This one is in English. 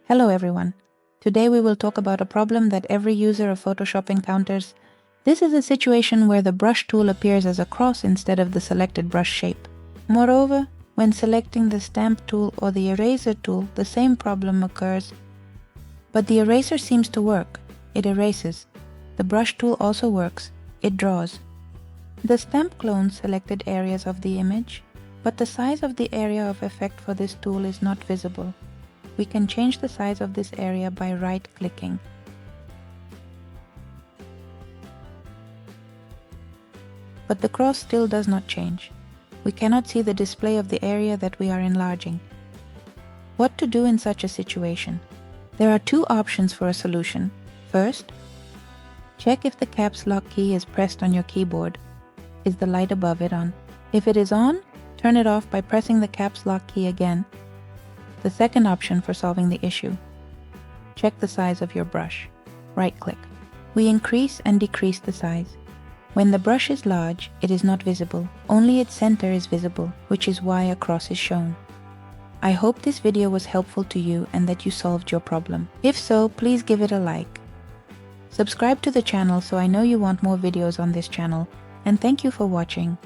Hello everyone. Today we will talk about a problem that every user of Photoshop encounters. This is a situation where the brush tool appears as a cross instead of the selected brush shape. Moreover, when selecting the stamp tool or the eraser tool, the same problem occurs. But the eraser seems to work. It erases. The brush tool also works. It draws. The stamp clone selected areas of the image, but the size of the area of effect for this tool is not visible. We can change the size of this area by right-clicking. But the cross still does not change. We cannot see the display of the area that we are enlarging. What to do in such a situation? There are two options for a solution. First, check if the caps lock key is pressed on your keyboard. Is the light above it on? If it is on, turn it off by pressing the caps lock key again. The second option for solving the issue. Check the size of your brush. Right-click. We increase and decrease the size. When the brush is large, it is not visible. Only its center is visible, which is why a cross is shown. I hope this video was helpful to you and that you solved your problem. If so, please give it a like. Subscribe to the channel so I know you want more videos on this channel, and thank you for watching.